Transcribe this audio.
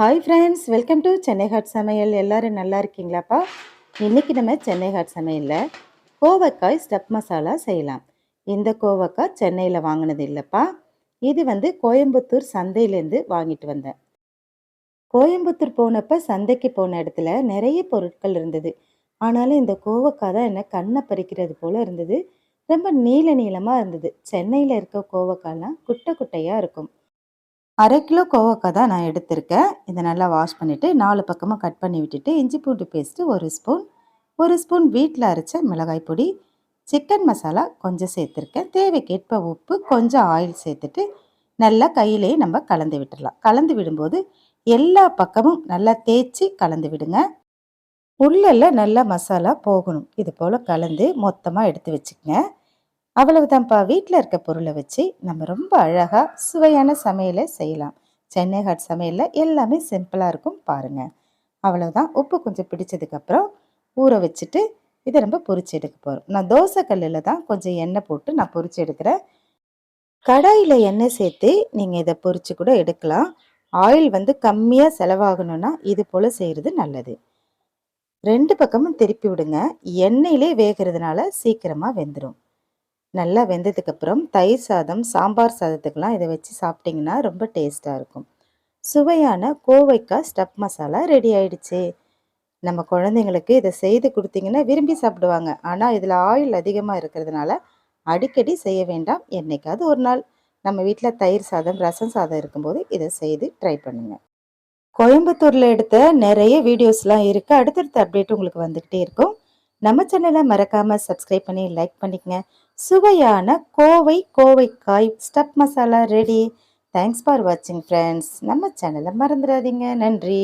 Hi friends, welcome to Chennai hot சமையல். எல்லாரும் நல்லா இருக்கீங்களாப்பா? இன்றைக்கி நம்ம சென்னை ஹாட் சமையலில் கோவக்காய் ஸ்டப் மசாலா செய்யலாம். இந்த கோவக்காய் சென்னையில் வாங்கினது இல்லைப்பா. இது கோயம்புத்தூர் சந்தையிலேருந்து வாங்கிட்டு வந்தேன். கோயம்புத்தூர் போனப்போ சந்தைக்கு போன இடத்துல நிறைய பொருட்கள் இருந்தது. ஆனாலும் இந்த கோவக்காய் தான் என்ன கண்ணை பறிக்கிறது போல் இருந்தது. ரொம்ப நீளமாக இருந்தது. சென்னையில் இருக்க கோவக்காய்லாம் குட்டை குட்டையாக இருக்கும். 1/2 கிலோ கோவக்காய் தான் நான் எடுத்திருக்கேன். இதை நல்லா வாஷ் பண்ணிவிட்டு 4 பக்கமும் கட் பண்ணி விட்டுட்டு இஞ்சி பூண்டு பேஸ்ட்டு 1 ஸ்பூன் வீட்டில் அரைச்ச மிளகாய் பொடி, சிக்கன் மசாலா கொஞ்சம் சேர்த்துருக்கேன். தேவைக்கேற்ப உப்பு, கொஞ்சம் ஆயில் சேர்த்துட்டு நல்லா கையிலேயே நம்ம கலந்து விட்டுடலாம். கலந்து விடும்போது எல்லா பக்கமும் நல்லா தேய்ச்சி கலந்து விடுங்க. உள்ளெல்லாம் நல்லா மசாலா போகணும். இது போல் கலந்து மொத்தமாக எடுத்து வச்சுக்கங்க. அவ்வளவுதான்ப்பா. வீட்டில் இருக்க பொருளை வச்சு நம்ம ரொம்ப அழகாக சுவையான சமையலை செய்யலாம். சென்னை ஹாட் சமையலில் எல்லாமே சிம்பிளாக இருக்கும் பாருங்கள். அவ்வளோதான். உப்பு கொஞ்சம் பிடிச்சதுக்கப்புறம் ஊற வச்சுட்டு இதை நம்ம பொரிச்சு எடுக்க போகிறோம். நான் தோசை கல்லில் தான் கொஞ்சம் எண்ணெய் போட்டு நான் பொரிச்சு எடுக்கிறேன். கடாயில் எண்ணெய் சேர்த்து நீங்கள் இதை பொரிச்சு கூட எடுக்கலாம். ஆயில் கம்மியாக செலவாகணும்னா இது போல் செய்கிறது நல்லது. 2 பக்கமும் திருப்பி விடுங்க. எண்ணெயிலே வேகிறதுனால சீக்கிரமாக வெந்துடும். நல்லா வெந்ததுக்கப்புறம் தயிர் சாதம், சாம்பார் சாதத்துக்கெலாம் இதை வச்சு சாப்பிட்டிங்கன்னா ரொம்ப டேஸ்ட்டாக இருக்கும். சுவையான கோவைக்காய் ஸ்டப் மசாலா ரெடி ஆயிடுச்சு. நம்ம குழந்தைங்களுக்கு இதை செய்து கொடுத்தீங்கன்னா விரும்பி சாப்பிடுவாங்க. ஆனால் இதில் ஆயில் அதிகமாக இருக்கிறதுனால அடிக்கடி செய்ய வேண்டாம். என்னைக்காவது ஒரு நாள் நம்ம வீட்டில் தயிர் சாதம், ரசம் சாதம் இருக்கும்போது இதை செய்து ட்ரை பண்ணுங்கள். கோயம்புத்தூரில் எடுத்த நிறைய வீடியோஸ்லாம் இருக்குது. அடுத்தடுத்த அப்டேட் உங்களுக்கு வந்துக்கிட்டே இருக்கும். நம்ம சேனலை மறக்காமல் சப்ஸ்கிரைப் பண்ணி லைக் பண்ணிக்கங்க. சுவையான கோவைக்காய் stuff masala ready. Thanks for வாட்சிங் ஃப்ரெண்ட்ஸ். நம்ம சேனலை மறந்துடாதீங்க. நன்றி.